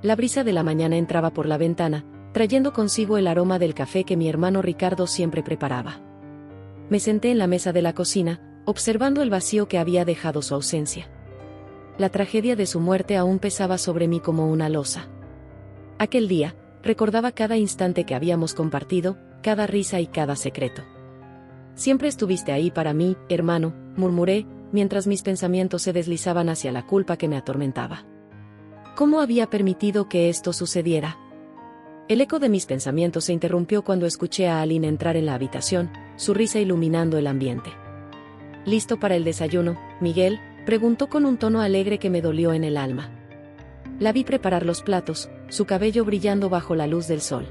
La brisa de la mañana entraba por la ventana, trayendo consigo el aroma del café que mi hermano Ricardo siempre preparaba. Me senté en la mesa de la cocina, observando el vacío que había dejado su ausencia. La tragedia de su muerte aún pesaba sobre mí como una losa. Aquel día, recordaba cada instante que habíamos compartido, cada risa y cada secreto. Siempre estuviste ahí para mí, hermano, murmuré, mientras mis pensamientos se deslizaban hacia la culpa que me atormentaba. ¿Cómo había permitido que esto sucediera? El eco de mis pensamientos se interrumpió cuando escuché a Aline entrar en la habitación, su risa iluminando el ambiente. ¿Listo para el desayuno, Miguel?, preguntó con un tono alegre que me dolió en el alma. La vi preparar los platos, su cabello brillando bajo la luz del sol.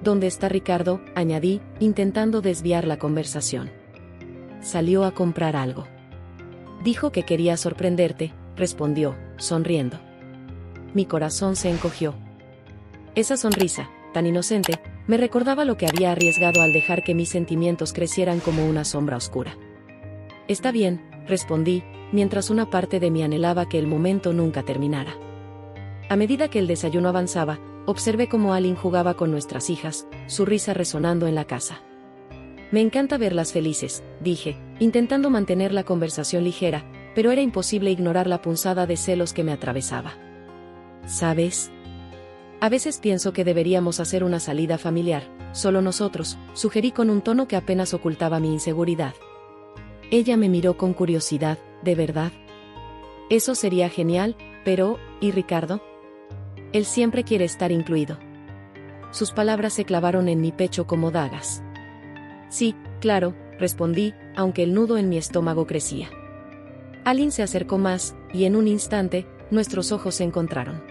¿Dónde está Ricardo?, añadí, intentando desviar la conversación. Salió a comprar algo. Dijo que quería sorprenderte, respondió, sonriendo. Mi corazón se encogió. Esa sonrisa, tan inocente, me recordaba lo que había arriesgado al dejar que mis sentimientos crecieran como una sombra oscura. Está bien, respondí, mientras una parte de mí anhelaba que el momento nunca terminara. A medida que el desayuno avanzaba, observé cómo Aline jugaba con nuestras hijas, su risa resonando en la casa. Me encanta verlas felices, dije, intentando mantener la conversación ligera, pero era imposible ignorar la punzada de celos que me atravesaba. ¿Sabes? A veces pienso que deberíamos hacer una salida familiar, solo nosotros, sugerí con un tono que apenas ocultaba mi inseguridad. Ella me miró con curiosidad, ¿de verdad? Eso sería genial, pero, ¿y Ricardo? Él siempre quiere estar incluido. Sus palabras se clavaron en mi pecho como dagas. Sí, claro, respondí, aunque el nudo en mi estómago crecía. Aline se acercó más, y en un instante, nuestros ojos se encontraron.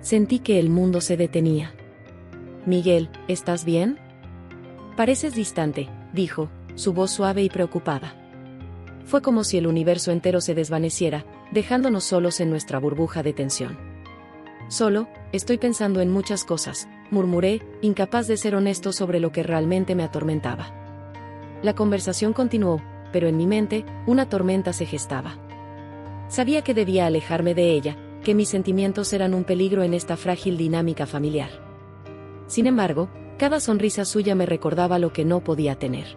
Sentí que el mundo se detenía. Miguel, ¿estás bien? Pareces distante, dijo, su voz suave y preocupada. Fue como si el universo entero se desvaneciera, dejándonos solos en nuestra burbuja de tensión. Solo, estoy pensando en muchas cosas, murmuré, incapaz de ser honesto sobre lo que realmente me atormentaba. La conversación continuó, pero en mi mente, una tormenta se gestaba. Sabía que debía alejarme de ella, que mis sentimientos eran un peligro en esta frágil dinámica familiar. Sin embargo, cada sonrisa suya me recordaba lo que no podía tener.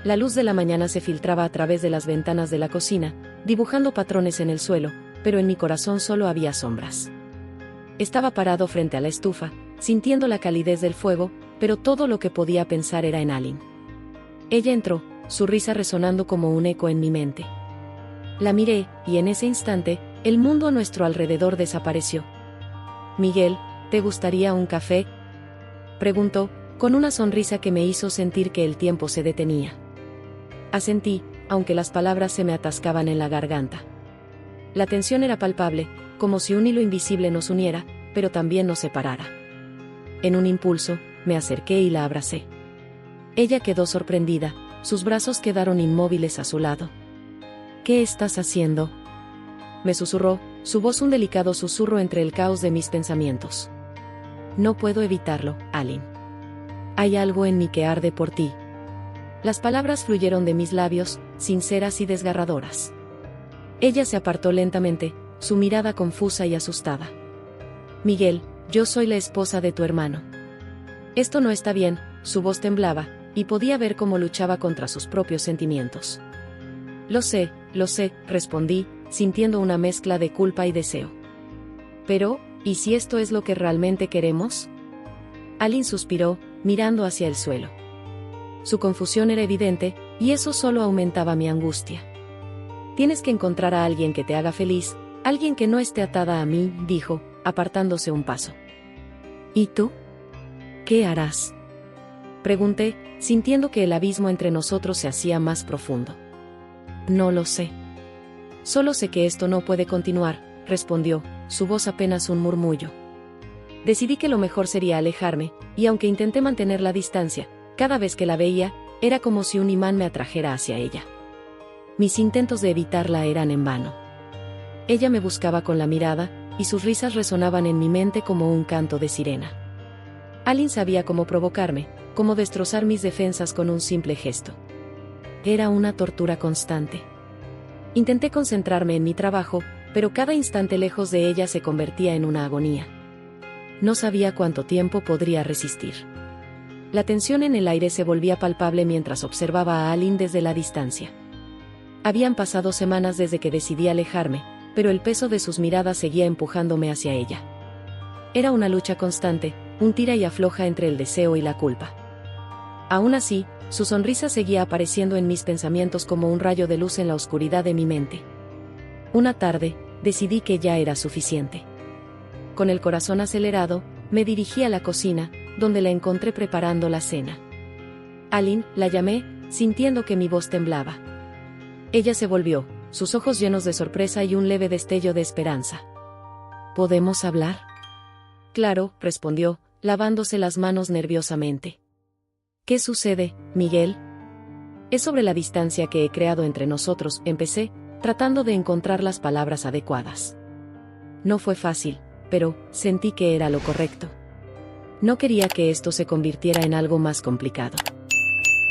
La luz de la mañana se filtraba a través de las ventanas de la cocina, dibujando patrones en el suelo, pero en mi corazón solo había sombras. Estaba parado frente a la estufa, sintiendo la calidez del fuego, pero todo lo que podía pensar era en Aline. Ella entró, su risa resonando como un eco en mi mente. La miré, y en ese instante, el mundo a nuestro alrededor desapareció. «Miguel, ¿te gustaría un café?», preguntó, con una sonrisa que me hizo sentir que el tiempo se detenía. Asentí, aunque las palabras se me atascaban en la garganta. La tensión era palpable, como si un hilo invisible nos uniera, pero también nos separara. En un impulso, me acerqué y la abracé. Ella quedó sorprendida, sus brazos quedaron inmóviles a su lado. «¿Qué estás haciendo?», me susurró, su voz un delicado susurro entre el caos de mis pensamientos. «No puedo evitarlo, Aline. Hay algo en mí que arde por ti». Las palabras fluyeron de mis labios, sinceras y desgarradoras. Ella se apartó lentamente, su mirada confusa y asustada. «Miguel, yo soy la esposa de tu hermano. Esto no está bien», su voz temblaba, y podía ver cómo luchaba contra sus propios sentimientos. Lo sé, respondí, sintiendo una mezcla de culpa y deseo. «Pero, ¿y si esto es lo que realmente queremos?». Aline suspiró, mirando hacia el suelo. Su confusión era evidente, y eso solo aumentaba mi angustia. «Tienes que encontrar a alguien que te haga feliz, alguien que no esté atada a mí», dijo, apartándose un paso. «¿Y tú? ¿Qué harás?», pregunté, sintiendo que el abismo entre nosotros se hacía más profundo. «No lo sé. Solo sé que esto no puede continuar», respondió, su voz apenas un murmullo. Decidí que lo mejor sería alejarme, y aunque intenté mantener la distancia, cada vez que la veía, era como si un imán me atrajera hacia ella. Mis intentos de evitarla eran en vano. Ella me buscaba con la mirada, y sus risas resonaban en mi mente como un canto de sirena. Aline sabía cómo provocarme, cómo destrozar mis defensas con un simple gesto. Era una tortura constante. Intenté concentrarme en mi trabajo, pero cada instante lejos de ella se convertía en una agonía. No sabía cuánto tiempo podría resistir. La tensión en el aire se volvía palpable mientras observaba a Aline desde la distancia. Habían pasado semanas desde que decidí alejarme, pero el peso de sus miradas seguía empujándome hacia ella. Era una lucha constante, un tira y afloja entre el deseo y la culpa. Aún así, su sonrisa seguía apareciendo en mis pensamientos como un rayo de luz en la oscuridad de mi mente. Una tarde, decidí que ya era suficiente. Con el corazón acelerado, me dirigí a la cocina, donde la encontré preparando la cena. Aline, la llamé, sintiendo que mi voz temblaba. Ella se volvió, sus ojos llenos de sorpresa y un leve destello de esperanza. ¿Podemos hablar? Claro, respondió, lavándose las manos nerviosamente. ¿Qué sucede, Miguel? Es sobre la distancia que he creado entre nosotros, empecé, tratando de encontrar las palabras adecuadas. No fue fácil, pero sentí que era lo correcto. No quería que esto se convirtiera en algo más complicado.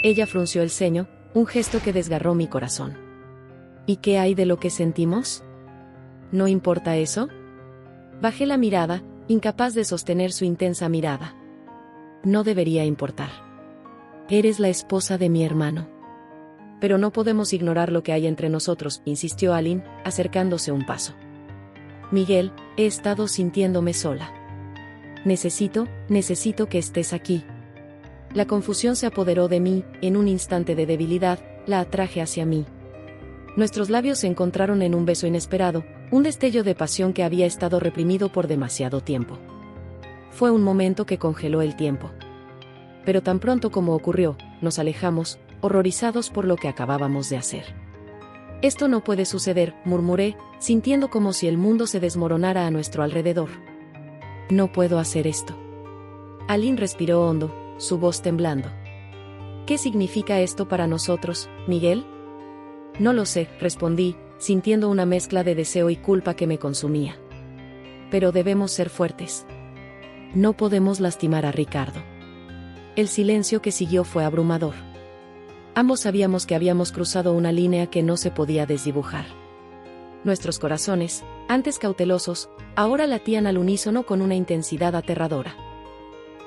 Ella frunció el ceño, un gesto que desgarró mi corazón. ¿Y qué hay de lo que sentimos? ¿No importa eso? Bajé la mirada, incapaz de sostener su intensa mirada. No debería importar. Eres la esposa de mi hermano. Pero no podemos ignorar lo que hay entre nosotros, insistió Aline, acercándose un paso. Miguel, he estado sintiéndome sola. Necesito que estés aquí. La confusión se apoderó de mí, en un instante de debilidad, la atraje hacia mí. Nuestros labios se encontraron en un beso inesperado, un destello de pasión que había estado reprimido por demasiado tiempo. Fue un momento que congeló el tiempo. Pero tan pronto como ocurrió, nos alejamos, horrorizados por lo que acabábamos de hacer. Esto no puede suceder, murmuré, sintiendo como si el mundo se desmoronara a nuestro alrededor. No puedo hacer esto. Aline respiró hondo, su voz temblando. ¿Qué significa esto para nosotros, Miguel? No lo sé, respondí, sintiendo una mezcla de deseo y culpa que me consumía. Pero debemos ser fuertes. No podemos lastimar a Ricardo. El silencio que siguió fue abrumador. Ambos sabíamos que habíamos cruzado una línea que no se podía desdibujar. Nuestros corazones, antes cautelosos, ahora latían al unísono con una intensidad aterradora.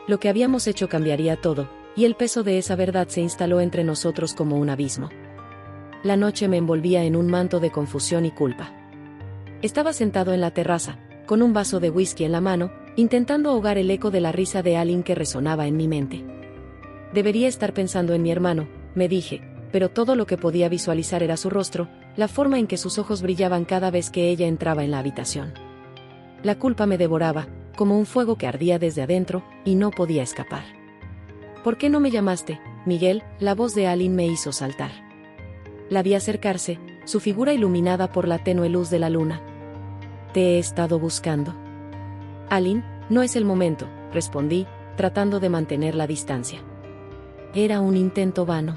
Lo que habíamos hecho cambiaría todo, y el peso de esa verdad se instaló entre nosotros como un abismo. La noche me envolvía en un manto de confusión y culpa. Estaba sentado en la terraza, con un vaso de whisky en la mano, intentando ahogar el eco de la risa de Aline que resonaba en mi mente. Debería estar pensando en mi hermano, me dije, pero todo lo que podía visualizar era su rostro, la forma en que sus ojos brillaban cada vez que ella entraba en la habitación. La culpa me devoraba, como un fuego que ardía desde adentro, y no podía escapar. ¿Por qué no me llamaste, Miguel? La voz de Aline me hizo saltar. La vi acercarse, su figura iluminada por la tenue luz de la luna. Te he estado buscando. Aline, no es el momento, respondí, tratando de mantener la distancia. Era un intento vano.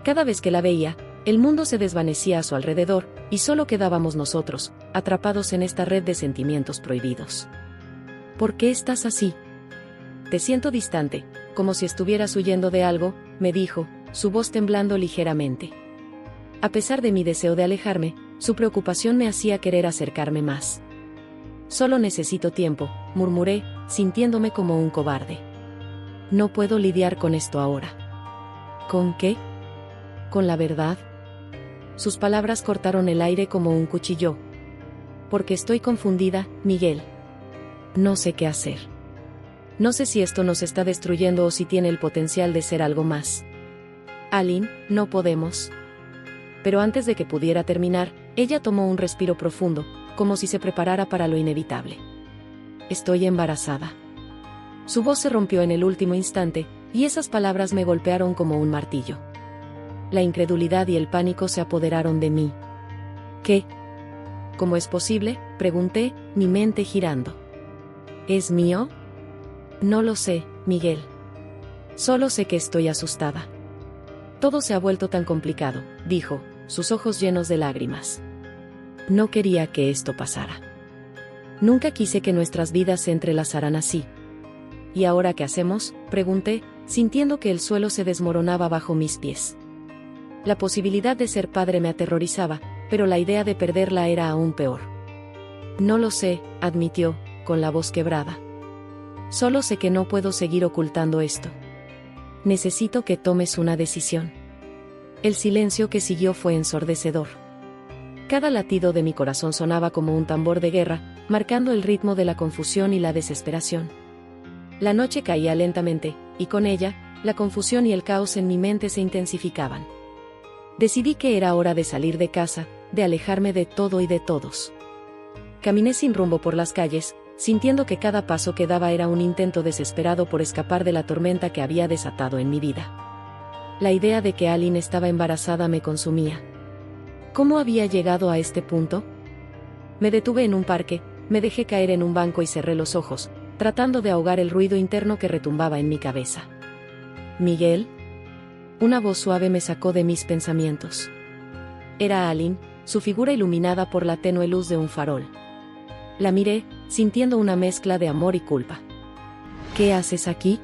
Cada vez que la veía, el mundo se desvanecía a su alrededor, y solo quedábamos nosotros, atrapados en esta red de sentimientos prohibidos. ¿Por qué estás así? Te siento distante, como si estuvieras huyendo de algo, me dijo, su voz temblando ligeramente. A pesar de mi deseo de alejarme, su preocupación me hacía querer acercarme más. Solo necesito tiempo, murmuré, sintiéndome como un cobarde. No puedo lidiar con esto ahora. ¿Con qué? ¿Con la verdad? Sus palabras cortaron el aire como un cuchillo. Porque estoy confundida, Miguel. No sé qué hacer. No sé si esto nos está destruyendo o si tiene el potencial de ser algo más. Aline, no podemos. Pero antes de que pudiera terminar, ella tomó un respiro profundo, como si se preparara para lo inevitable. Estoy embarazada. Su voz se rompió en el último instante, y esas palabras me golpearon como un martillo. La incredulidad y el pánico se apoderaron de mí. ¿Qué? ¿Cómo es posible?, pregunté, mi mente girando. ¿Es mío? No lo sé, Miguel. Solo sé que estoy asustada. Todo se ha vuelto tan complicado, dijo, sus ojos llenos de lágrimas. No quería que esto pasara. Nunca quise que nuestras vidas se entrelazaran así. ¿Y ahora qué hacemos?, pregunté, sintiendo que el suelo se desmoronaba bajo mis pies. La posibilidad de ser padre me aterrorizaba, pero la idea de perderla era aún peor. No lo sé, admitió, con la voz quebrada. Solo sé que no puedo seguir ocultando esto. Necesito que tomes una decisión. El silencio que siguió fue ensordecedor. Cada latido de mi corazón sonaba como un tambor de guerra, marcando el ritmo de la confusión y la desesperación. La noche caía lentamente, y con ella, la confusión y el caos en mi mente se intensificaban. Decidí que era hora de salir de casa, de alejarme de todo y de todos. Caminé sin rumbo por las calles, sintiendo que cada paso que daba era un intento desesperado por escapar de la tormenta que había desatado en mi vida. La idea de que Aline estaba embarazada me consumía. ¿Cómo había llegado a este punto? Me detuve en un parque, me dejé caer en un banco y cerré los ojos, tratando de ahogar el ruido interno que retumbaba en mi cabeza. ¿Miguel? Una voz suave me sacó de mis pensamientos. Era Aline, su figura iluminada por la tenue luz de un farol. La miré, sintiendo una mezcla de amor y culpa. ¿Qué haces aquí?,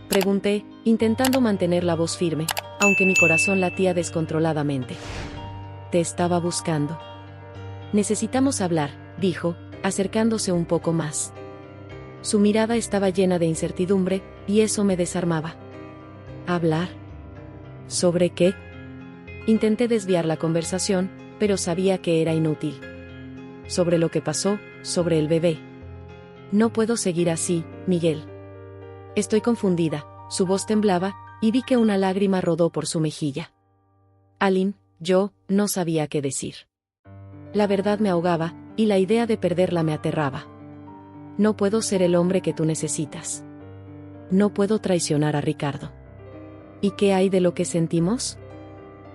pregunté, intentando mantener la voz firme, aunque mi corazón latía descontroladamente. Te estaba buscando. Necesitamos hablar, dijo, acercándose un poco más. Su mirada estaba llena de incertidumbre, y eso me desarmaba. ¿Hablar? ¿Sobre qué? Intenté desviar la conversación, pero sabía que era inútil. Sobre lo que pasó, sobre el bebé. No puedo seguir así, Miguel. Estoy confundida, su voz temblaba, y vi que una lágrima rodó por su mejilla. Aline, yo no sabía qué decir. La verdad me ahogaba, y la idea de perderla me aterraba. No puedo ser el hombre que tú necesitas. No puedo traicionar a Ricardo. ¿Y qué hay de lo que sentimos?,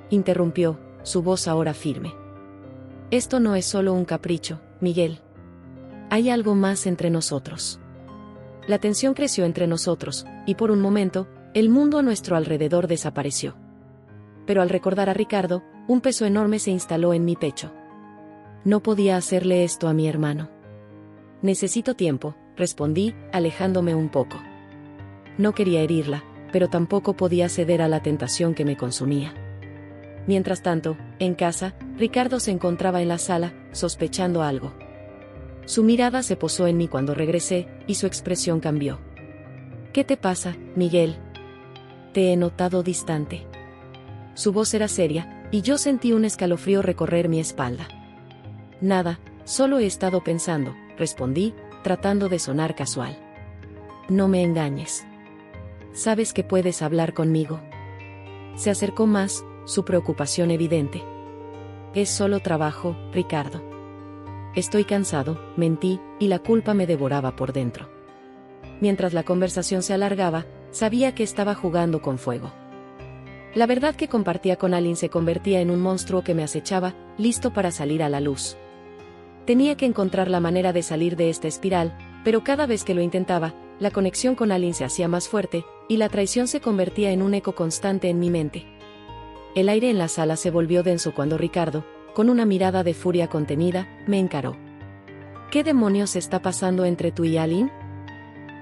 interrumpió, su voz ahora firme. Esto no es solo un capricho, Miguel. Hay algo más entre nosotros. La tensión creció entre nosotros, y por un momento, el mundo a nuestro alrededor desapareció. Pero al recordar a Ricardo, un peso enorme se instaló en mi pecho. No podía hacerle esto a mi hermano. Necesito tiempo, respondí, alejándome un poco. No quería herirla, pero tampoco podía ceder a la tentación que me consumía. Mientras tanto, en casa, Ricardo se encontraba en la sala, sospechando algo. Su mirada se posó en mí cuando regresé, y su expresión cambió. ¿Qué te pasa, Miguel? Te he notado distante. Su voz era seria, y yo sentí un escalofrío recorrer mi espalda. Nada, solo he estado pensando, respondí, tratando de sonar casual. No me engañes. ¿Sabes que puedes hablar conmigo? Se acercó más, su preocupación evidente. Es solo trabajo, Ricardo. Estoy cansado, mentí, y la culpa me devoraba por dentro. Mientras la conversación se alargaba, sabía que estaba jugando con fuego. La verdad que compartía con Aline se convertía en un monstruo que me acechaba, listo para salir a la luz. Tenía que encontrar la manera de salir de esta espiral, pero cada vez que lo intentaba, la conexión con Aline se hacía más fuerte, y la traición se convertía en un eco constante en mi mente. El aire en la sala se volvió denso cuando Ricardo, con una mirada de furia contenida, me encaró. ¿Qué demonios está pasando entre tú y Aline?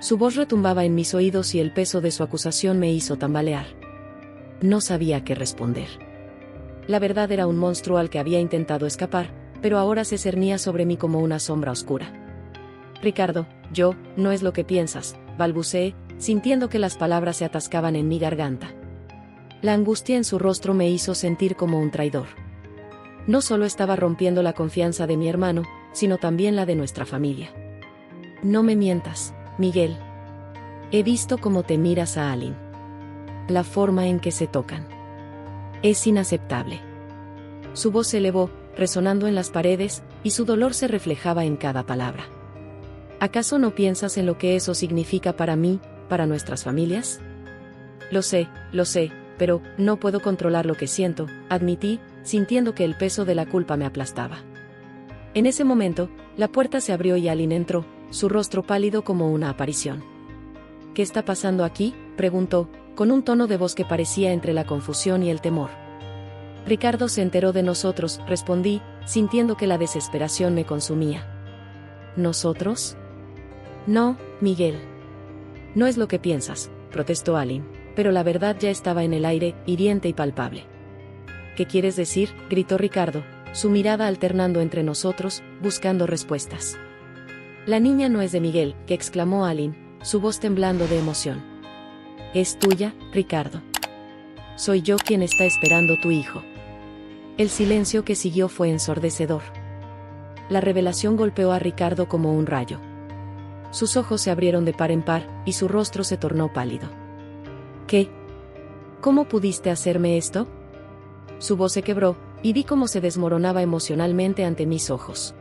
Su voz retumbaba en mis oídos y el peso de su acusación me hizo tambalear. No sabía qué responder. La verdad era un monstruo al que había intentado escapar, pero ahora se cernía sobre mí como una sombra oscura. Ricardo, no es lo que piensas, balbuceé, sintiendo que las palabras se atascaban en mi garganta. La angustia en su rostro me hizo sentir como un traidor. No solo estaba rompiendo la confianza de mi hermano, sino también la de nuestra familia. No me mientas, Miguel. He visto cómo te miras a Aline. La forma en que se tocan. Es inaceptable. Su voz se elevó, resonando en las paredes, y su dolor se reflejaba en cada palabra. ¿Acaso no piensas en lo que eso significa para mí, para nuestras familias? Lo sé, pero no puedo controlar lo que siento, admití, sintiendo que el peso de la culpa me aplastaba. En ese momento, la puerta se abrió y Aline entró, su rostro pálido como una aparición. ¿Qué está pasando aquí?, preguntó, con un tono de voz que parecía entre la confusión y el temor. Ricardo se enteró de nosotros, respondí, sintiendo que la desesperación me consumía. ¿Nosotros? No, Miguel. No es lo que piensas, protestó Aline, pero la verdad ya estaba en el aire, hiriente y palpable. ¿Qué quieres decir?, gritó Ricardo, su mirada alternando entre nosotros, buscando respuestas. La niña no es de Miguel, que exclamó Aline, su voz temblando de emoción. Es tuya, Ricardo. Soy yo quien está esperando tu hijo. El silencio que siguió fue ensordecedor. La revelación golpeó a Ricardo como un rayo. Sus ojos se abrieron de par en par, y su rostro se tornó pálido. ¿Qué? ¿Cómo pudiste hacerme esto? Su voz se quebró, y vi cómo se desmoronaba emocionalmente ante mis ojos.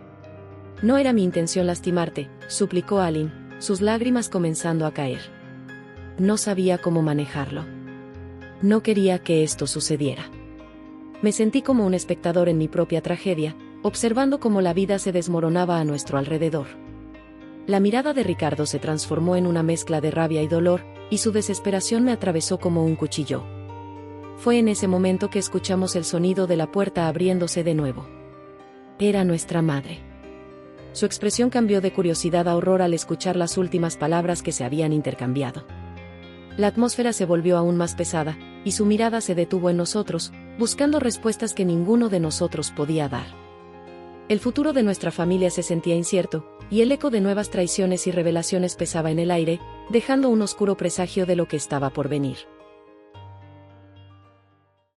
No era mi intención lastimarte, suplicó Aline, sus lágrimas comenzando a caer. No sabía cómo manejarlo. No quería que esto sucediera. Me sentí como un espectador en mi propia tragedia, observando cómo la vida se desmoronaba a nuestro alrededor. La mirada de Ricardo se transformó en una mezcla de rabia y dolor, y su desesperación me atravesó como un cuchillo. Fue en ese momento que escuchamos el sonido de la puerta abriéndose de nuevo. Era nuestra madre. Su expresión cambió de curiosidad a horror al escuchar las últimas palabras que se habían intercambiado. La atmósfera se volvió aún más pesada, y su mirada se detuvo en nosotros, buscando respuestas que ninguno de nosotros podía dar. El futuro de nuestra familia se sentía incierto, y el eco de nuevas traiciones y revelaciones pesaba en el aire, dejando un oscuro presagio de lo que estaba por venir.